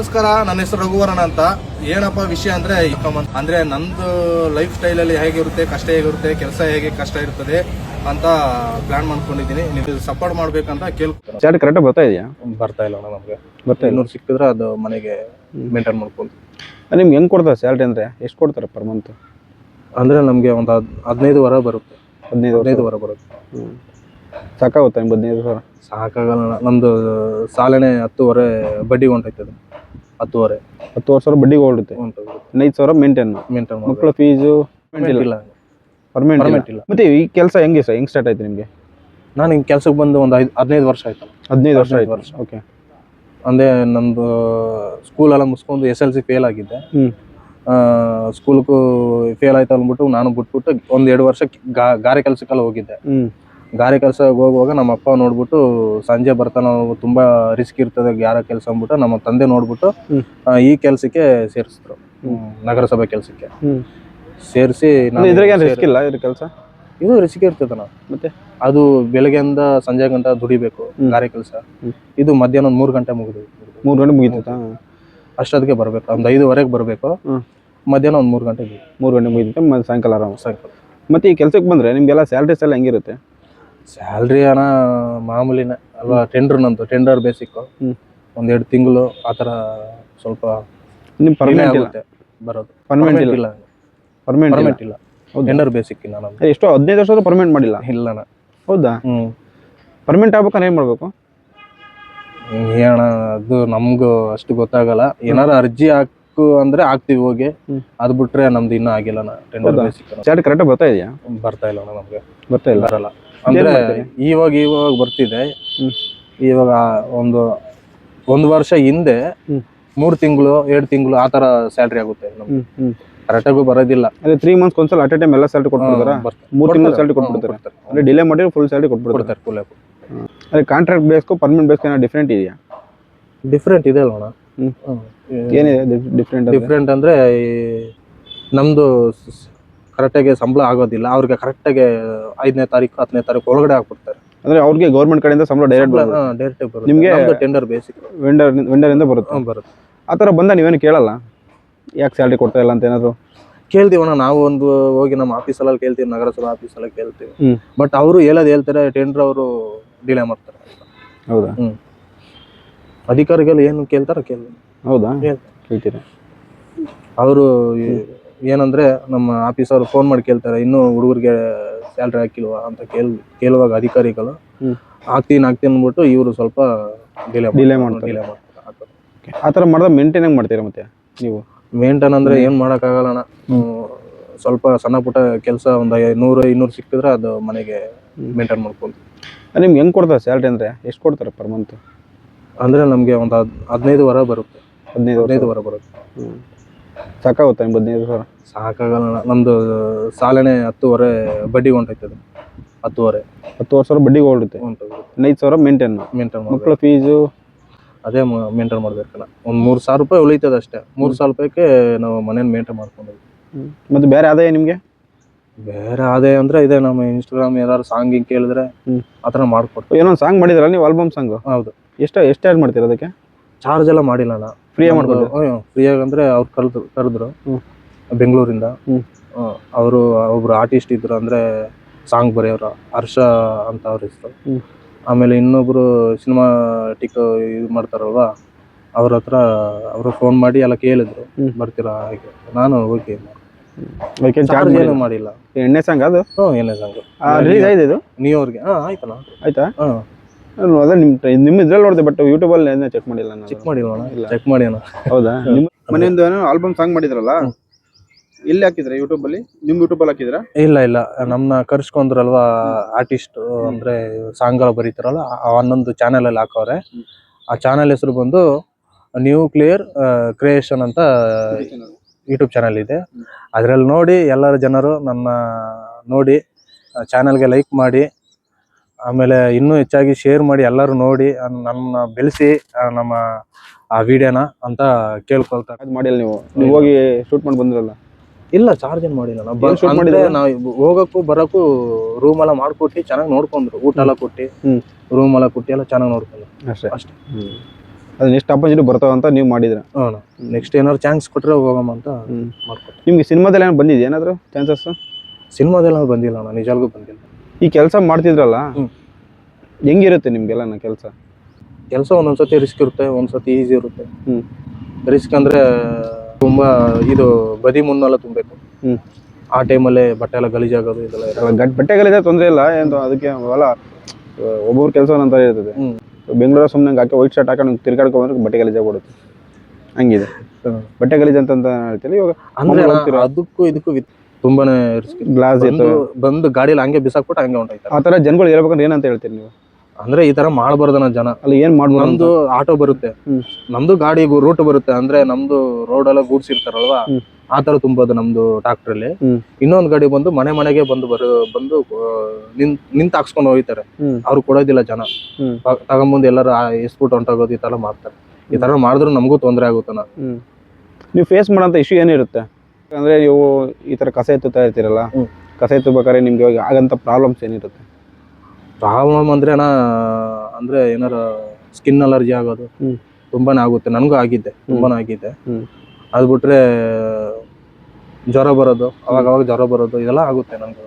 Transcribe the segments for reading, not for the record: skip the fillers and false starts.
ನಮಸ್ಕಾರ, ನನ್ನ ಹೆಸರು ರಘುವರಣ ಅಂತ. ಏನಪ್ಪ ವಿಷಯ ಅಂದ್ರೆ ನಂದು ಲೈಫ್ ಸ್ಟೈಲ್ ಅಲ್ಲಿ ಹೇಗಿರುತ್ತೆ, ಕಷ್ಟ ಹೇಗಿರುತ್ತೆ, ಕೆಲಸ ಹೇಗೆ ಕಷ್ಟ ಇರ್ತದೆ ಅಂತ ಪ್ಲಾನ್ ಮಾಡ್ಕೊಂಡಿದ್ದೀನಿ. ನೀವು ಸಪೋರ್ಟ್ ಮಾಡ್ಬೇಕಂತ ಕೇಳ್ತೀನಿ. ಸ್ಯಾಲರಿ ಕರೆಕ್ಟ್ ಬರ್ತಾ ಇದೆಯಾ? ಬರ್ತಾ ಇಲ್ಲ ಅಣ್ಣ, ನಮ್ಗೆ ಬರ್ತಾ ಇಲ್ಲ. 200 ಸಿಕ್ಕಿದ್ರೆ ಅದು ಮನೆಗೆ ಮೇಂಟೈನ್ ಮಾಡ್ಕೊಂಡು. ನಿಮ್ಗೆ ಹೆಂಗ್ ಕೊಡ್ತಾರೆ ಸ್ಯಾಲರಿ ಅಂದ್ರೆ? ಎಷ್ಟು ಕೊಡ್ತಾರೆ ಪರ್ ಮಂತ್? ಅಂದ್ರೆ ನಮ್ಗೆ ಒಂದು 15 ವಾರ ಬರುತ್ತೆ. 15 ವಾರ ಬರುತ್ತೆ. ಸಾಕಾಗುತ್ತಾ ನಿಮ್ಗೆ 15 ಸಾವಿರ? ಸಾಕಾಗಲ್ಲ. ನಮ್ದು ಸಾಲನೆ 10,000 ಬಡ್ಡಿಗೆ ಹೊಂಟೈತದೆ. 10,000 ಸಾವಿರ ಬಡ್ಡಿಗೆ ಹೊರಡುತ್ತೆ. 15 ಸಾವಿರ ಮೇಂಟೈನ್. ಮಕ್ಕಳ ಫೀಸು ಇಲ್ಲ, ಪರ್ಮನೆಂಟ್ ಇಲ್ಲ. ಮತ್ತೆ ಈ ಕೆಲಸ ಹೆಂಗೆ ಸ್ಟಾರ್ಟ್ ಆಯ್ತು ನಿಮಗೆ? ನಾನು ಹಿಂಗೆ ಕೆಲ್ಸಕ್ಕೆ ಬಂದು ಒಂದು 15 ವರ್ಷ ಆಯ್ತು. 15 ವರ್ಷ ಆಯ್ತು. ಓಕೆ. ಅಂದರೆ ನಮ್ಮದು ಸ್ಕೂಲೆಲ್ಲ ಮುಗಿಸ್ಕೊಂಡು SLC ಫೇಲ್ ಆಗಿದ್ದೆ. ಸ್ಕೂಲ್ಗೂ ಫೇಲ್ ಆಯ್ತು ಅಂದ್ಬಿಟ್ಟು ನಾನು ಬಿಟ್ಬಿಟ್ಟು 1-2 ವರ್ಷ ಗಾರೆ ಕೆಲಸಕ್ಕೆಲ್ಲ ಹೋಗಿದ್ದೆ. ಗಾರೆ ಕೆಲಸ ಹೋಗುವಾಗ ನಮ್ಮ ಅಪ್ಪ ನೋಡ್ಬಿಟ್ಟು ಸಂಜೆ ಬರ್ತಾನೆ, ತುಂಬಾ ರಿಸ್ಕ್ ಇರ್ತದೆ ಗಾರೆ ಕೆಲಸ ಅಂದ್ಬಿಟ್ಟು ನಮ್ಮ ತಂದೆ ನೋಡ್ಬಿಟ್ಟು ಈ ಕೆಲಸಕ್ಕೆ ಸೇರಿಸಿದ್ರು, ನಗರಸಭೆ ಕೆಲಸಕ್ಕೆ ಸೇರಿಸಿ. ರಿಸ್ಕ್ ಇಲ್ಲ ಇದ್ರ ಕೆಲಸ? ಇದು ರಿಸ್ಕ್ ಇರ್ತದಣ್ಣ. ಮತ್ತೆ ಅದು ಬೆಳಗ್ಗೆಯಿಂದ ಸಂಜೆ ಗಂಟ ದುಡಿಬೇಕು ಗಾರೆ ಕೆಲಸ. ಇದು ಮಧ್ಯಾಹ್ನ 3 ಗಂಟೆ ಮುಗಿದು 3 ಗಂಟೆ ಮುಗಿತೈತಾ? ಅಷ್ಟೊತ್ತಿಗೆ ಬರ್ಬೇಕು, ಒಂದು 5:15ಕ್ಕೆ ಬರಬೇಕು. ಮಧ್ಯಾಹ್ನ ಒಂದು 3 ಗಂಟೆಗೆ 3 ಗಂಟೆ ಮುಗಿತೈತೆ, ಸಾಯಂಕಾಲ ಆರಾಮ. ಸಾಯಂಕಾಲ. ಮತ್ತೆ ಈ ಕೆಲಸಕ್ಕೆ ಬಂದ್ರೆ ನಿಮ್ಗೆಲ್ಲ ಸ್ಯಾಲರೀಸ್ ಎಲ್ಲ ಹೆಂಗಿರುತ್ತೆ? ಸ್ಯಾಲ್ರಿ ಅಣ್ಣ ಮಾಮೂಲಿನ ಅಲ್ವಾ, ಟೆಂಡರ್ ಬೇಸಿಕ್. 1-2 ತಿಂಗಳು ಆ ಥರ ಸ್ವಲ್ಪ ನಿಮ್ ಪರ್ಮನೆಂಟ್ ಇಲ್ಲ ಬರೋದು. ಪರ್ಮನೆಂಟ್ ಇಲ್ಲ. ಪರ್ಮನೆಂಟ್ ಇಲ್ಲ, ಟೆಂಡರ್ ಬೇಸಿಕ್. ನಾನು ಎಷ್ಟೋ 15 ವರ್ಷದ ಪರ್ಮನೆಂಟ್ ಮಾಡಿಲ್ಲ. ಇಲ್ಲಣ್ಣ. ಹೌದಾ? ಪರ್ಮನೆಂಟ್ ಆಗ್ಬೇಕಂದ್ರೆ ಏನ್ ಮಾಡ್ಬೇಕು? ಏನಣ್ಣ ಅದು ನಮ್ಗೂ ಅಷ್ಟು ಗೊತ್ತಾಗಲ್ಲ. ಏನಾರು ಅರ್ಜಿ ಹಾಕು ಅಂದ್ರೆ ಹಾಕ್ತಿವಿ ಹೋಗಿ, ಅದ್ ಬಿಟ್ರೆ ನಮ್ದು ಇನ್ನೂ ಆಗಿಲ್ಲಣ್ಣ ಟೆಂಡರ್ ಬೇಸಿಕ್. ಸ್ಯಾಲರಿ ಕರೆಕ್ಟ್ ಬರ್ತಾ ಇದೆಯಾ? ಬರ್ತಾ ಇಲ್ಲ ಅಣ್ಣ, ನಮ್ಗೆ ಬರ್ತಾ ಇಲ್ಲ. ಬರಲ್ಲ. ಅಂದ್ರೆ ಇವಾಗ ಬರ್ತಿದೆ. ಇವಾಗ ಒಂದು ವರ್ಷ ಹಿಂದೆ 3 ತಿಂಗಳು 2 ತಿಂಗಳು ಆ ತರ ಸ್ಯಾಲ್ರಿ ಆಗುತ್ತೆ ನಮ್ಗೆ. ಕರೆಕ್ಟಾಗೂ ಬರೋದಿಲ್ಲ. ಅದೇ 3 ಮಂತ್ಸ್ ಒಂದ್ಸಲ ಅಟ್ ಎ ಟೈಮ್ ಎಲ್ಲ ಸ್ಯಾಲರಿ ಕೊಟ್ಬಿಡ್ತಾರ? 3 ತಿಂಗಳು ಸ್ಯಾಲರಿ ಕೊಟ್ಬಿಡ್ತಾರೆ. ಅಂದ್ರೆ ಡಿಲೇ ಮಾಡಿದ್ರೆ ಫುಲ್ ಸ್ಯಾಲರಿ ಕೊಟ್ಬಿಡ್ತಾರೆ. ಅದೇ ಕಾಂಟ್ರಾಕ್ಟ್ ಬೇಸ್ಗೂ ಪರ್ಮನೆಂಟ್ ಬೇಸ್ಗೂ ಏನೋ ಡಿಫ್ರೆಂಟ್ ಇದೆಯಾ? ಡಿಫ್ರೆಂಟ್ ಇದೆ ಅಲ್ವಣ. ಏನಿದೆ ಡಿಫ್ರೆಂಟ್ ಅಂದ್ರೆ ನಮ್ದು ಕರೆಕ್ಟಾಗಿ ಸಂಬಳ ಆಗೋದಿಲ್ಲ. ಅವ್ರಿಗೆ ಕರೆಕ್ಟಾಗಿ 5ನೇ ತಾರೀಕು 10ನೇ ತಾರೀಕು ಒಳಗಡೆ ಹಾಕ್ಬಿಡ್ತಾರೆ. ಅಂದ್ರೆ ಅವ್ರಿಗೆ ಗೌರ್ಮೆಂಟ್ ಕಡೆಯಿಂದ ಸಂಬಳ ಡೈರೆಕ್ಟ್ ಬರುತ್ತೆ. ನಿಮ್ಗೆ ಟೆಂಡರ್ ಬೇಸಿಕ್ ವೆಂಡರ್ ಇಂದ ಬರುತ್ತೆ. ಆ ಥರ ಬಂದ ನೀವೇನು ಕೇಳಲ್ಲ ಯಾಕೆ ಸ್ಯಾಲರಿ ಕೊಡ್ತಾ ಇಲ್ಲ ಅಂತ ಏನಾದ್ರು? ಕೇಳ್ತೀವಣ್ಣ ನಾವು. ಹೋಗಿ ನಮ್ಮ ಆಫೀಸಲ್ಲಿ ಕೇಳ್ತೀವಿ, ನಗರಸಭಾ ಆಫೀಸಲ್ಲಿ ಕೇಳ್ತೀವಿ. ಬಟ್ ಅವರು ಹೇಳ್ತಾರೆ, ಟೆಂಡರ್ ಅವರು ಡಿಲೇ ಮಾಡ್ತಾರೆ. ಹೌದಾ? ಅಧಿಕಾರಿಗಳು ಏನು ಕೇಳ್ತಾರ ಹೌದಾ? ಕೇಳ್ತೀರಾ? ಅವರು ಏನಂದ್ರೆ ನಮ್ಮ ಆಫೀಸವ್ರು ಫೋನ್ ಮಾಡಿ ಕೇಳ್ತಾರೆ, ಇನ್ನೂ ಹುಡುಗರಿಗೆ ಸ್ಯಾಲ್ರಿ ಹಾಕಿಲ್ವಾ ಅಂತ ಕೇಳುವಾಗ ಅಧಿಕಾರಿಗಳು ಹಾಕ್ತೀನಿ ಅಂದ್ಬಿಟ್ಟು ಇವರು ಸ್ವಲ್ಪ ಡಿಲೇ ಮಾಡ್ತಾರೆ. ಆ ಥರ ಮಾಡಿದ್ರೆ ಮೇಂಟೈನ್ ಹೆಂಗೆ ಮಾಡ್ತೀರಾ ಮತ್ತೆ ನೀವು? ಮೇಂಟೈನ್ ಅಂದ್ರೆ ಏನ್ ಮಾಡೋಕ್ಕಾಗಲ್ಲಣ್ಣ. ಸ್ವಲ್ಪ ಸಣ್ಣ ಪುಟ್ಟ ಕೆಲಸ ಒಂದು 100-200 ಸಿಕ್ಕಿದ್ರೆ ಅದು ಮನೆಗೆ ಮೇಂಟೈನ್ ಮಾಡ್ಕೊಂಡು. ನಿಮ್ಗೆ ಹೆಂಗೆ ಕೊಡ್ತಾರೆ ಸ್ಯಾಲ್ರಿ ಅಂದ್ರೆ? ಎಷ್ಟು ಕೊಡ್ತಾರೆ ಪರ್ ಮಂತ್? ಅಂದ್ರೆ ನಮಗೆ ಒಂದು 15 ವಾರ ಬರುತ್ತೆ. 15 ವಾರ ಬರುತ್ತೆ. ಸಾಕಾಗುತ್ತಾ ನಿಮ್ಗೆ 15 ಸಾವಿರ? ಸಾಕಾಗಲ್ಲ. ನಮ್ದು ಸಾಲನೆ 10,000 ಬಡ್ಡಿಗೆ ಹೊಂಟೈತದೆ. 10,000 ಸಾವಿರ ಬಡ್ಡಿಗೆ ಹೊರಡುತ್ತೆ. 15 ಸಾವಿರ ಮೇಂಟೈನ್. ಮಕ್ಕಳ ಫೀಸು ಅದೇ ಮೇಂಟೈನ್ ಮಾಡ್ಬೇಕಲ್ಲ. ಒಂದು 3,000 ರೂಪಾಯಿ ಉಳಿತದೆ ಅಷ್ಟೇ. 3,000 ರೂಪಾಯಿಗೆ ನಾವು ಮನೇನ ಮೇಂಟೈನ್ ಮಾಡ್ಕೊಂಡು. ಮತ್ತೆ ಬೇರೆ ಆದಾಯ ನಿಮಗೆ? ಬೇರೆ ಆದಾಯ ಅಂದ್ರೆ ಇದೆ, ನಮ್ಮ ಇನ್ಸ್ಟಾಗ್ರಾಮ್ ಏನಾದ್ರು ಸಾಂಗ್ ಹಿಂಗೆ ಕೇಳಿದ್ರೆ ಆ ಥರ ಮಾಡ್ಕೊಡ್ತೀವಿ. ಏನೊಂದು ಸಾಂಗ್ ಮಾಡಿದ್ರಲ್ಲ ನೀವು, ಆಲ್ಬಮ್ ಸಾಂಗ್? ಹೌದು. ಎಷ್ಟು ಚಾರ್ಜ್ ಮಾಡ್ತೀರಾ ಅದಕ್ಕೆ? ಚಾರ್ಜ್ ಎಲ್ಲ ಮಾಡಿಲ್ಲ ಅಣ್ಣ, ಫ್ರೀಯಾಗಿ ಮಾಡ್ಬೋದು. ಫ್ರೀಯಾಗಿ ಅಂದ್ರೆ ಅವ್ರು ಕರೆದ್ರು ಬೆಂಗಳೂರಿಂದ. ಅವರು ಒಬ್ರು ಆರ್ಟಿಸ್ಟ್ ಇದ್ರು, ಅಂದ್ರೆ ಸಾಂಗ್ ಬರೆಯೋರು, ಹರ್ಷ ಅಂತ ಅವ್ರ ಹೆಸರು. ಆಮೇಲೆ ಇನ್ನೊಬ್ರು ಸಿನಿಮಾಟಿಕ್ ಇದು ಮಾಡ್ತಾರಲ್ವಾ, ಅವ್ರ ಹತ್ರ ಅವರು ಫೋನ್ ಮಾಡಿ ಎಲ್ಲ ಕೇಳಿದ್ರು, ಬರ್ತೀರಾ ಹಾಗೆ. ನಾನು ಓಕೆ. ಚಾರ್ಜ್ ಏನು ಮಾಡಿಲ್ಲ. ಎಣ್ಣೆ ಸಾಂಗ್ ಅದು? ಎಣ್ಣೆ ಸಾಂಗ್ ರಿಲೀಸ್ ಆಯ್ತು ಇದು ನ್ಯೂ ಇಯರ್ಗೆ. ಆಯ್ತಲ್ಲ. ಆಯ್ತಾ? ಅದೇ ನಿಮ್ಮ ಇದ್ರಲ್ಲಿ ನೋಡಿದೆ, ಬಟ್ ಯೂಟ್ಯೂಬಲ್ಲಿ ಚೆಕ್ ಮಾಡಿಲ್ಲ ನಾನು. ಚೆಕ್ ಮಾಡಿಲ್ಲ, ಚೆಕ್ ಮಾಡಿ ಅಣ್ಣ. ಹೌದಾ? ನಿಮ್ಮ ಮನೆಯಿಂದ ಆಲ್ಬಮ್ ಸಾಂಗ್ ಮಾಡಿದ್ರಲ್ಲ, ಎಲ್ಲಿ ಹಾಕಿದ್ರೆ? ಯೂಟ್ಯೂಬಲ್ಲಿ? ನಿಮ್ಮ ಯೂಟ್ಯೂಬಲ್ಲಿ ಹಾಕಿದ್ರಾ? ಇಲ್ಲ, ನಮ್ಮನ್ನ ಕರ್ಸ್ಕೊಂಡ್ರಲ್ವಾ ಆರ್ಟಿಸ್ಟ್, ಅಂದ್ರೆ ಸಾಂಗ್ ಎಲ್ಲ ಬರೀತಾರಲ್ಲ, ಹನ್ನೊಂದು ಚಾನೆಲ್ ಅಲ್ಲಿ ಹಾಕವ್ರೆ. ಆ ಚಾನೆಲ್ ಹೆಸರು ಬಂದು ನ್ಯೂ ಕ್ಲಿಯರ್ ಕ್ರಿಯೇಷನ್ ಅಂತ ಯೂಟ್ಯೂಬ್ ಚಾನೆಲ್ ಇದೆ. ಅದ್ರಲ್ಲಿ ನೋಡಿ ಎಲ್ಲರ ಜನರು ನನ್ನ ನೋಡಿ ಚಾನೆಲ್ಗೆ ಲೈಕ್ ಮಾಡಿ, ಆಮೇಲೆ ಇನ್ನೂ ಹೆಚ್ಚಾಗಿ ಶೇರ್ ಮಾಡಿ, ಎಲ್ಲರೂ ನೋಡಿ ನನ್ನ ಬೆಳೆಸಿ ನಮ್ಮ ಆ ವಿಡಿಯೋನ ಅಂತ ಕೇಳ್ಕೊಳ್ತಾರೆ. ಅದು ಮಾಡಿಲ್ಲ ನೀವು ಹೋಗಿ ಶೂಟ್ ಮಾಡಿ ಬಂದ್ರಲ್ಲ? ಇಲ್ಲ, ಚಾರ್ಜ್ ಏನು ಮಾಡಿಲ್ಲ. ನಾವು ಹೋಗಕ್ಕೂ ಬರೋಕ್ಕೂ ರೂಮ್ ಎಲ್ಲ ಮಾಡ್ಕೊಟ್ಟು ಚೆನ್ನಾಗಿ ನೋಡ್ಕೊಂಡ್ರು, ಊಟ ಎಲ್ಲ ಕೊಟ್ಟು ರೂಮ್ ಎಲ್ಲ ಕೊಟ್ಟು ಎಲ್ಲ ಚೆನ್ನಾಗಿ ನೋಡ್ಕೊಂಡ್ರು ಅಷ್ಟೇ. ಅದು ನೆಕ್ಸ್ಟ್ ಆಪರ್ಚುನಿಟಿ ಬರ್ತಾವ ಅಂತ ನೀವು ಮಾಡಿದ್ರೆ. ನೆಕ್ಸ್ಟ್ ಏನಾದ್ರು ಚಾನ್ಸ್ ಕೊಟ್ಟರೆ ಹೋಗಮ್ಮ ಅಂತ ಮಾಡ್ಕೊತೀನಿ. ನಿಮ್ಗೆ ಸಿನಿಮಾದಲ್ಲಿ ಏನೋ ಬಂದಿದೆ ಏನಾದರೂ ಚಾನ್ಸಸ್? ಸಿನಿಮಾದೆಲ್ಲ ಬಂದಿಲ್ಲ ಅಣ್ಣ, ನಿಜವಾಗ್ಲೂ ಬಂದಿಲ್ಲ. ಈ ಕೆಲಸ ಮಾಡ್ತಿದ್ರಲ್ಲ ಹೆಂಗಿರುತ್ತೆ ನಿಮಗೆಲ್ಲ ಕೆಲಸ? ಒಂದೊಂದ್ಸತಿ ರಿಸ್ಕ್ ಇರುತ್ತೆ, ಒಂದ್ಸತಿ ಈಸಿ ಇರುತ್ತೆ. ರಿಸ್ಕ್ ಅಂದ್ರೆ ತುಂಬಾ ಇದು ಬದಿ ಮುನ್ನೆಲ್ಲ ತುಂಬಬೇಕು. ಆ ಟೈಮಲ್ಲೇ ಬಟ್ಟೆ ಎಲ್ಲ ಗಲೀಜಾಗೋದು ಇದೆಲ್ಲ. ಬಟ್ಟೆ ಗಲೀಜಾಗ ತೊಂದರೆ ಇಲ್ಲ ಏನು, ಅದಕ್ಕೆ ಅವೆಲ್ಲ ಒಬ್ಬೊಬ್ರ ಕೆಲಸ ಒಂದೊಂದು ಥರ ಇರ್ತದೆ. ಬೆಂಗಳೂರು ಸುಮ್ಮನೆ ಹಾಕಿ ವೈಟ್ ಶರ್ಟ್ ಹಾಕೊಂಡು ತಿರ್ಗಾಡ್ಕೊಂಡ್ರೆ ಬಟ್ಟೆ ಗಲೀಜಾಗ್ಬಿಡುತ್ತೆ, ಹಂಗಿದೆ. ಬಟ್ಟೆ ಗಲೀಜ್ ಅಂತ ಹೇಳ್ತೀವಿ ಇವಾಗ. ಅಂದ್ರೆ ಅದಕ್ಕೂ ಇದಕ್ಕೂ ತುಂಬಾನೇ ರಿಸ್ಕ್. ಗ್ಲಾಸ್ ಬಂದು ಗಾಡಿಯಲ್ಲಿ ಹಂಗೆ ಬಿಸಾಕ್ಬಿಟ್ಟು ಹಂಗೆ ಹೊಂಟೋಯ್ತಾರೆ. ಆ ಥರ ಜನಗಳು ಹೇಳ್ಬೇಕಂದ್ರೆ ಏನಂತ ಹೇಳ್ತೀರಿ ನೀವು? ಅಂದ್ರೆ ಈ ತರ ಮಾಡಬಾರ್ದು ನಾವು ಜನ. ಅಲ್ಲಿ ಏನ್ ಮಾಡ್ಬೋದು? ನಮ್ದು ಆಟೋ ಬರುತ್ತೆ, ನಮ್ದು ಗಾಡಿ ರೂಟ್ ಬರುತ್ತೆ, ಅಂದ್ರೆ ನಮ್ದು ರೋಡ್ ಎಲ್ಲ ಗೂಡ್ಸ್ ಇರ್ತಾರಲ್ವಾ, ಆ ತರ ತುಂಬೋದು ನಮ್ದು ಟ್ರಾಕ್ಟರ್ ಅಲ್ಲಿ. ಇನ್ನೊಂದು ಗಾಡಿ ಬಂದು ಮನೆಗೆ ಬಂದು ನಿಂತ ಹಾಕ್ಸ್ಕೊಂಡು ಹೋಗ್ತಾರೆ. ಅವ್ರು ಕೊಡೋದಿಲ್ಲ ಜನ, ತಗೊಂಬಂದು ಎಲ್ಲರೂ ಎಸ್ಬಿಟ್ಟು ಹೊಂಟೋಗೋದು ಈ ತರ ಮಾಡ್ತಾರೆ. ಈ ತರ ಮಾಡಿದ್ರು ನಮಗೂ ತೊಂದರೆ ಆಗುತ್ತನ. ನೀವು ಫೇಸ್ ಮಾಡೋಂಥ ಇಶ್ಯೂ ಏನಿರುತ್ತೆ ಅಂದ್ರೆ, ನೀವು ಈ ತರ ಕಸ ಎತ್ತುತ್ತಾ ಇರ್ತೀರಲ್ಲ, ಕಸ ಎತ್ತಬೇಕಾದ್ರೆ ನಿಮ್ಗೆ ಇವಾಗ ಆಗಂತ ಪ್ರಾಬ್ಲಮ್ಸ್ ಏನಿರುತ್ತೆ? ಪ್ರಾಬ್ಲಮ್ ಅಂದ್ರೆ ಅಂದ್ರೆ ಏನಾರ ಸ್ಕಿನ್ ಅಲರ್ಜಿ ಆಗೋದು ತುಂಬಾನೇ ಆಗುತ್ತೆ. ನನಗೂ ತುಂಬಾನೇ ಆಗಿದ್ದೆ. ಅದು ಬಿಟ್ರೆ ಜ್ವರ ಬರೋದು, ಅವಾಗ ಜ್ವರ ಬರೋದು, ಇದೆಲ್ಲ ಆಗುತ್ತೆ ನನಗೆ.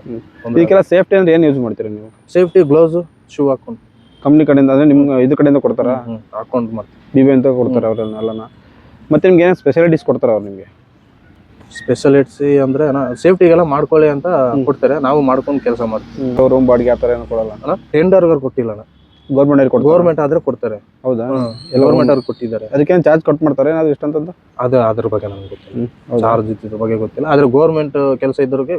ಇದಕ್ಕೆಲ್ಲ ಸೇಫ್ಟಿ ಅಂದ್ರೆ ಏನು ಯೂಸ್ ಮಾಡ್ತೀರಾ ನೀವು? ಸೇಫ್ಟಿ ಗ್ಲೌಸ್, ಶೂ ಹಾಕೊಂಡು ಕಂಪ್ನಿ ಕಡೆಯಿಂದ, ಅಂದ್ರೆ ನಿಮ್ಗೆ ಇದು ಕಡೆಯಿಂದ ಕೊಡ್ತಾರಾ? ಹಾಕೊಂಡು ಮಾಡ್ತೀವಿ. BB ಅಂತ ಕೊಡ್ತಾರೆ ಅವ್ರನ್ನೆಲ್ಲ. ಮತ್ತೆ ನಿಮ್ಗೆ ಏನೋ ಸ್ಪೆಷಾಲಿಟೀಸ್ ಕೊಡ್ತಾರೆ ಅವ್ರು ನಿಮಗೆ? ಸ್ಪೆಷಾಲಿಟಿ ಅಂದ್ರೆ ಸೇಫ್ಟಿಗೆಲ್ಲ ಮಾಡ್ಕೊಳ್ಳಿ ಅಂತ ಕೊಡ್ತಾರೆ, ನಾವು ಮಾಡ್ಕೊಂಡು ಕೆಲಸ ಮಾಡ್ತೀವಿ. ರೂಮ್ ಬಾಡಿಗೆ ಆ ಥರ ಏನೋ ಕೊಡಲ್ಲ? ಟೆಂಡರ್ ಕೊಟ್ಟಿಲ್ಲ ಅಣ್ಣ, ಗೌರ್ಮೆಂಟ್ ಆದ್ರೆ ಕೊಡ್ತಾರೆ. ಹೌದಾ? ಗೌರ್ಮೆಂಟ್ ಅವ್ರು ಕೊಟ್ಟಿದ್ದಾರೆ. ಅದಕ್ಕೇನು ಚಾರ್ಜ್ ಕಟ್ ಮಾಡ್ತಾರೆ ಏನಾದ್ರು ಎಷ್ಟಂತ? ಅದ್ರ ಬಗ್ಗೆ ನಮ್ಗೆ ಗೊತ್ತಿಲ್ಲ, ಚಾರ್ಜ್ ಇದ್ರ ಬಗ್ಗೆ ಗೊತ್ತಿಲ್ಲ. ಆದ್ರೆ ಗೌರ್ಮೆಂಟ್ ಕೆಲಸ ಇದ್ದವ್ರಿಗೆ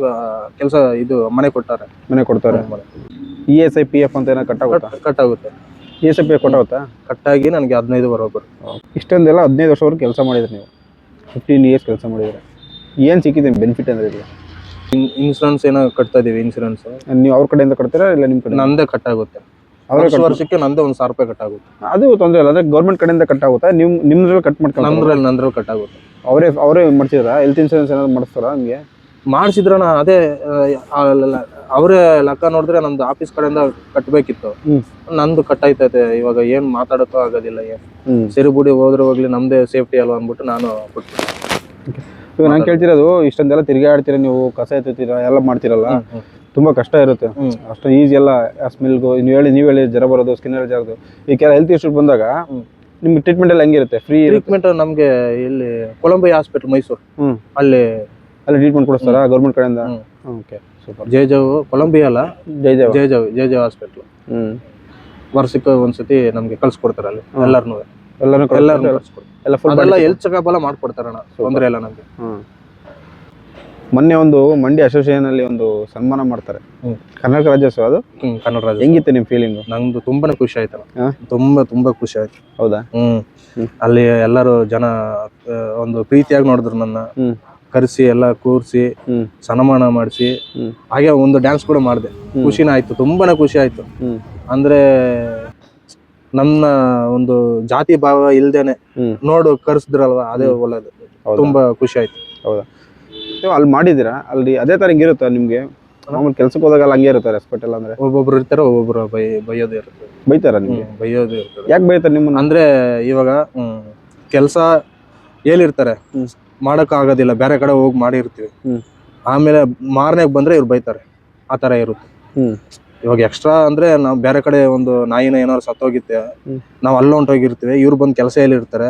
ಕೆಲಸ ಇದು ಮನೆ ಕೊಡ್ತಾರೆ. ESI PF ಅಂತ ಏನೋ ಕಟ್ ಆಗುತ್ತೆ. ESI PF ಕಟ್ಟಾಗಿ ನನಗೆ 15 ಬರೋಬ್ಬರು. ಇಷ್ಟೊಂದೆಲ್ಲ 15 ವರ್ಷವರೆಗೂ ಕೆಲಸ ಮಾಡಿದ್ರಿ ನೀವು, 15 years ಕೆಲಸ ಮಾಡಿದ್ರೆ ಏನು ಸಿಕ್ಕಿದೆ ಬೆನಿಫಿಟ್ ಅಂದ್ರೆ? ಇಲ್ಲ ಇನ್ಸೂರೆನ್ಸ್ ಏನೋ ಕಟ್ತಾ ಇದೀವಿ. ಇನ್ಸೂರೆನ್ಸ್ ನೀವು ಅವ್ರ ಕಡೆಯಿಂದ ಕಟ್ತೀರಾ ಇಲ್ಲ ನಿಮ್ಮ ಕಡೆ? ನಂದೇ ಕಟ್ಟಾಗುತ್ತೆ. ವರ್ಷಕ್ಕೆ ನಂದೇ 1,000 ರೂಪಾಯಿ ಕಟ್ಟಾಗುತ್ತೆ. ಅದು ತೊಂದರೆ ಇಲ್ಲ, ಅಂದ್ರೆ ಗೌರ್ಮೆಂಟ್ ಕಡೆಯಿಂದ ಕಟ್ಟಾಗುತ್ತಾ? ನಿಮ್ದ್ರಲ್ಲಿ ಕಟ್ ಮಾಡ್ಕೊಂಡು? ನಂದ್ರಲ್ಲಿ ಕಟ್ಟಾಗುತ್ತೆ. ಅವರೇ ಮಾಡ್ಸಿದ್ರಾ? ಹೆಲ್ತ್ ಇನ್ಸೂರೆನ್ಸ್ ಏನಾದ್ರು ಮಾಡಿಸ್ತಾರಾ ನಿಮಗೆ? ಮಾಡಿಸಿದ್ರಣ, ಅದೇ ಅವರೇ ಲೆಕ್ಕ ನೋಡಿದ್ರೆ ನಮ್ದು ಆಫೀಸ್ ಕಡೆಯಿಂದ ಕಟ್ಟಬೇಕಿತ್ತು. ನಂದು ಕಟ್ಟಾಯ್ತೈತೆ. ಇವಾಗ ಏನ್ ಮಾತಾಡಕ್ಕೂ ಆಗೋದಿಲ್ಲ. ಸರಿ ಬಿಡಿ, ಹೋದ್ರೆ ಹೋಗ್ಲಿ, ನಮ್ದೇ ಸೇಫ್ಟಿ ಅಲ್ವಾ ಅಂದ್ಬಿಟ್ಟು ನಾನು ಕೊಟ್ಬಿಟ್ಟೆ. ಇವಾಗ ನಾನು ಕೇಳ್ತಿರೋದು, ಇಷ್ಟೊಂದೆಲ್ಲ ತಿರ್ಗಾಡ್ತೀರಾ ನೀವು, ಕಸ ಎತ್ತುತ್ತೀರಾ, ಎಲ್ಲ ಮಾಡ್ತೀರಲ್ಲ, ತುಂಬಾ ಕಷ್ಟ ಇರುತ್ತೆ. ಅಷ್ಟು ಈಸಿ ಎಲ್ಲ ಸ್ಮೆಲ್ಗೂ ನೀವು ಹೇಳಿ ಜ್ವರ ಬರೋದು, ಸ್ಕಿನ್ ಅಲರ್ಜಿ ಆಗೋದು, ಈ ಕೆಲ ಹೆಲ್ತ್ ಇಶ್ಯೂ ಬಂದಾಗ ನಿಮ್ಗೆ ಟ್ರೀಟ್ಮೆಂಟ್ ಎಲ್ಲ ಹೆಂಗಿರುತ್ತೆ? ಫ್ರೀ ಟ್ರೀಟ್ಮೆಂಟ್ ನಮ್ಗೆ ಇಲ್ಲಿ ಕೊಲಂಬಿಯಾ ಹಾಸ್ಪಿಟಲ್ ಮೈಸೂರು, ಅಲ್ಲಿ ಟ್ರೀಟ್ಮೆಂಟ್ ಕೊಡಿಸ್ತಾರಾ ಗೌರ್ಮೆಂಟ್ ಕಡೆಯಿಂದ? Okay, super. ಜಯಜಾವ್, ಕೊಲಂಬಿಯಾ ಅಲ್ಲ, ಜಯಜಾವ್ ಹಾಸ್ಪಿಟಲ್. ವರ್ಷಕ್ಕೆ ಒಂದ್ಸತಿ ನಮ್ಗೆ ಕಳ್ಸಿಕೊಡ್ತಾರೆ ಅಲ್ಲಿ ಎಲ್ಲಾರನ್ನೂ ಹೆಲ್ತ್ ಚೆಕಪ್ ಎಲ್ಲ ಮಾಡ್ಕೊಡ್ತಾರಣ್ಣ, ತೊಂದರೆ ಇಲ್ಲ ನಮ್ಗೆ. ಮೊನ್ನೆ ಒಂದು ಮಂಡಿ ಅಸೋಸಿಯೇಷನ್ ಅಲ್ಲಿ ಒಂದು ಸನ್ಮಾನ ಮಾಡ್ತಾರೆ, ಕರ್ನಾಟಕ ರಾಜ್ಯೋತ್ಸವ. ಅದು ಕನ್ನಡ ರಾಜ್ಯ ಹೆಂಗಿತ್ತು ನಿಮ್ ಫೀಲಿಂಗ್? ನಂದು ತುಂಬಾನೇ ಖುಷಿ ಆಯ್ತು, ತುಂಬಾ ಖುಷಿ ಆಯ್ತು. ಹೌದಾ? ಅಲ್ಲಿ ಎಲ್ಲರೂ ಜನ ಒಂದು ಪ್ರೀತಿಯಾಗಿ ನೋಡಿದ್ರು ನನ್ನ, ಕರೆಸಿ ಎಲ್ಲ ಕೂರಿಸಿ ಸನ್ಮಾನ ಮಾಡಿಸಿ, ಹಾಗೆ ಒಂದು ಡ್ಯಾನ್ಸ್ ಕೂಡ ಮಾಡಿದೆ. ಖುಷಿನ ಆಯ್ತು, ತುಂಬಾನೇ ಖುಷಿ ಆಯ್ತು. ಅಂದ್ರೆ ನನ್ನ ಒಂದು ಜಾತಿ ಭಾವ ಇಲ್ದೇನೆ ನೋಡು ಕರ್ಸಿದ್ರಲ್ವಾ, ಅದೇ ಒಳ್ಳೇದು. ತುಂಬಾ ಖುಷಿ ಆಯ್ತು. ಹೌದಾ? ಅಲ್ಲಿ ಮಾಡಿದಿರಾ? ಅಲ್ಲಿ ಅದೇ ತರ ಹಿಂಗಿರುತ್ತಾ ನಿಮ್ಗೆ? ಮಾಮೂಲಿ ಕೆಲ್ಸಕ್ಕೆ ಹೋದಾಗ ಹಂಗೆ ಇರುತ್ತೆ ರೆಸ್ಪೆಕ್ಟ್ ಎಲ್ಲ? ಅಂದ್ರೆ ಒಬ್ಬೊಬ್ರು ಇರ್ತಾರೆ, ಒಬ್ಬೊಬ್ರು ಬೈಯೋದು ಇರುತ್ತೆ. ಬೈತಾರ ನಿಮ್ಗೆ? ಬೈಯೋದು ಇರ್ತದೆ. ಯಾಕೆ ಬೈತಾರೆ ನಿಮ್ಮನ್ನ? ಅಂದ್ರೆ ಇವಾಗ ಕೆಲಸ ಹೇಳಿರ್ತಾರೆ, ಮಾಡಕ್ ಆಗೋದಿಲ್ಲ, ಬೇರೆ ಕಡೆ ಹೋಗಿ ಮಾಡಿರ್ತೀವಿ, ಆಮೇಲೆ ಮಾರನೇ ಬಂದ್ರೆ ಇವ್ರು ಬೈತಾರೆ, ಆ ತರ ಇರುತ್ತೆ. ಇವಾಗ ಎಕ್ಸ್ಟ್ರಾ ಅಂದ್ರೆ ನಾವು ಬೇರೆ ಕಡೆ ಒಂದು ನಾಯಿನ ಏನಾದ್ರು ಸತ್ತೋಗಿತ್ತೆ, ನಾವ್ ಅಲ್ಲ ಹೊಂಟೋಗಿರ್ತೀವಿ, ಇವ್ರು ಬಂದು ಕೆಲಸ ಹೇಳಿರ್ತಾರೆ,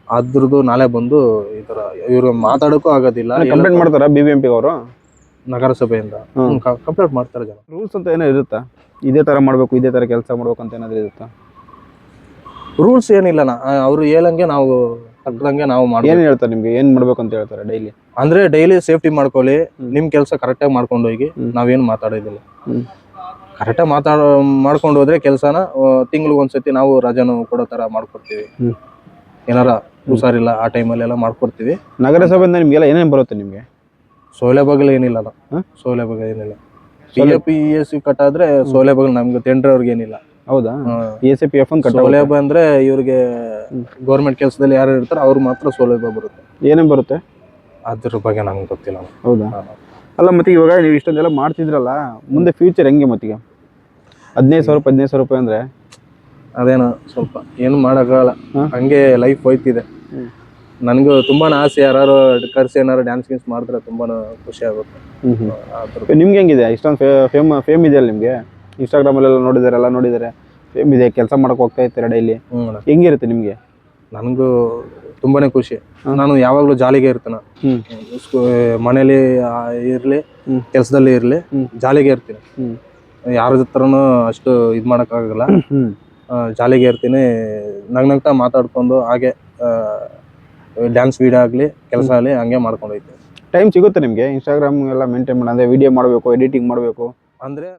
ಅದ್ರದ್ದು ನಾಳೆ ಬಂದು ಈ ತರ ಇವ್ರು ಮಾತಾಡಕ್ಕೂ ಆಗೋದಿಲ್ಲ. ಕಂಪ್ಲೇಂಟ್ ಮಾಡ್ತಾರ BBMP ಅವರು? ನಗರಸಭೆಯಿಂದ ಕಂಪ್ಲೇಂಟ್ ಮಾಡ್ತಾರೆ ಜನ. ರೂಲ್ಸ್ ಅಂತ ಏನೋ ಇರುತ್ತಾ? ಇದೇ ತರ ಮಾಡ್ಬೇಕು, ಇದೇ ತರ ಕೆಲಸ ಮಾಡ್ಬೇಕು ಅಂತ ಏನಾದ್ರು ಇರುತ್ತಾ? ರೂಲ್ಸ್ ಏನಿಲ್ಲ, ಅವ್ರು ಹೇಳಂಗೆ ನಾವು ತಕ್ಕಂಗೆ ನಾವು ಮಾಡಿ. ಏನ್ ಹೇಳ್ತಾರೆ ನಿಮ್ಗೆ, ಏನ್ ಮಾಡ್ಬೇಕು ಅಂತ ಹೇಳ್ತಾರೆ ಡೈಲಿ? ಅಂದ್ರೆ ಡೈಲಿ ಸೇಫ್ಟಿ ಮಾಡ್ಕೊಳ್ಳಿ, ನಿಮ್ ಕೆಲಸ ಕರೆಕ್ಟಾಗಿ ಮಾಡ್ಕೊಂಡು ಹೋಗಿ, ನಾವೇನು ಮಾತಾಡೋದಿಲ್ಲ. ಕರೆಕ್ಟಾಗಿ ಮಾಡ್ಕೊಂಡು ಹೋದ್ರೆ ಕೆಲಸನ ತಿಂಗಳಿಗೆ ಒಂದ್ಸತಿ ನಾವು ರಜಾನು ಕೊಡೋ ತರ ಮಾಡ್ಕೊಡ್ತೀವಿ. ಏನಾರ ಹುಷಾರಿಲ್ಲ ಆ ಟೈಮಲ್ಲಿ ಎಲ್ಲ ಮಾಡ್ಕೊಡ್ತೀವಿ. ನಗರಸಭೆಯಿಂದ ನಿಮ್ಗೆಲ್ಲ ಏನೇನು ಬರುತ್ತೆ ನಿಮ್ಗೆ? ಸೌಲಭ್ಯಗಳು ಏನಿಲ್ಲ, ಸೌಲಭ್ಯಗಳು ಏನಿಲ್ಲ. PF ಕಟ್ಟಾದ್ರೆ ಸೌಲಭ್ಯಗಳು ನಮ್ಗೆ ಟೆಂಡರ್ ಅವ್ರಿಗೆ ಏನಿಲ್ಲ. ಹೌದಾ? ESI PF ಸೌಲಭ್ಯ ಅಂದ್ರೆ ಇವ್ರಿಗೆ ಗೌರ್ಮೆಂಟ್ ಕೆಲಸದಲ್ಲಿ ಯಾರು ಇರ್ತಾರೆ ಅವ್ರು ಮಾತ್ರ ಸೌಲಭ್ಯ ಬರುತ್ತೆ. ಏನೇನು ಬರುತ್ತೆ ಅದ್ರ ಬಗ್ಗೆ ನಮ್ಗೆ ಗೊತ್ತಿಲ್ಲ. ಹೌದಾ? ಅಲ್ಲ, ಮತ್ತೆ ಇವಾಗ ನೀವು ಇಷ್ಟೊಂದೆಲ್ಲ ಮಾಡ್ತಿದ್ರಲ್ಲ, ಮುಂದೆ ಫ್ಯೂಚರ್ ಹೆಂಗೆ? ಮತ್ತೀಗ 15,000 ರೂಪಾಯಿ ಅಂದ್ರೆ ಅದೇನೋ ಸ್ವಲ್ಪ ಏನು ಮಾಡೋಕ್ಕಾಗಲ್ಲ, ಹಂಗೆ ಲೈಫ್ ಹೋಯ್ತಿದೆ. ನನಗೂ ತುಂಬಾನೇ ಆಸೆ, ಯಾರು ಕರ್ಸಿ ಏನಾರು ಡ್ಯಾನ್ಸ್ ಗೀನ್ಸ್ ಮಾಡಿದ್ರೆ ತುಂಬಾನು ಖುಷಿ ಆಗುತ್ತೆ. ನಿಮ್ಗೆ ಹೆಂಗಿದೆ ಇಷ್ಟೊಂದು ಫೇಮ್ ಇದೆಯಲ್ಲ ನಿಮ್ಗೆ? ಇನ್ಸ್ಟಾಗ್ರಾಮಲ್ಲೆಲ್ಲ ನೋಡಿದ್ದಾರೆ, ಫೇಮ್ ಇದೆ, ಕೆಲಸ ಮಾಡಕ್ ಹೋಗ್ತಾ ಇರ್ತೀರ ಡೈಲಿ, ಹೆಂಗಿರುತ್ತೆ ನಿಮ್ಗೆ? ನನಗೂ ತುಂಬಾನೇ ಖುಷಿ. ನಾನು ಯಾವಾಗ್ಲೂ ಜಾಲಿಗೆ ಇರ್ತೀನಿ. ಮನೇಲಿ ಇರ್ಲಿ, ಕೆಲ್ಸದಲ್ಲಿ ಇರ್ಲಿ, ಜಾಲಿಗೆ ಇರ್ತೀನಿ. ಯಾರ ಹತ್ರನು ಅಷ್ಟು ಇದ್ ಮಾಡಕ್ ಆಗಲ್ಲ. ಜಾಲಿಗೆ ಇರ್ತೀನಿ, ನಗ್ನಗ್ತಾ ಮಾತಾಡ್ಕೊಂಡು ಹಾಗೆ ಡ್ಯಾನ್ಸ್ ವಿಡಿಯೋ ಆಗ್ಲಿ, ಕೆಲಸ ಆಗ್ಲಿ ಹಂಗೆ ಮಾಡ್ಕೊಂಡು ಹೋಗ್ತೀನಿ. ಟೈಮ್ ಸಿಗುತ್ತೆ ನಿಮ್ಗೆ ಇನ್ಸ್ಟಾಗ್ರಾಮ್ ಎಲ್ಲ ಮೇಂಟೈನ್ ಮಾಡಿ, ಅಂದ್ರೆ ವಿಡಿಯೋ ಮಾಡಬೇಕು, ಎಡಿಟಿಂಗ್ ಮಾಡಬೇಕು ಅಂದ್ರೆ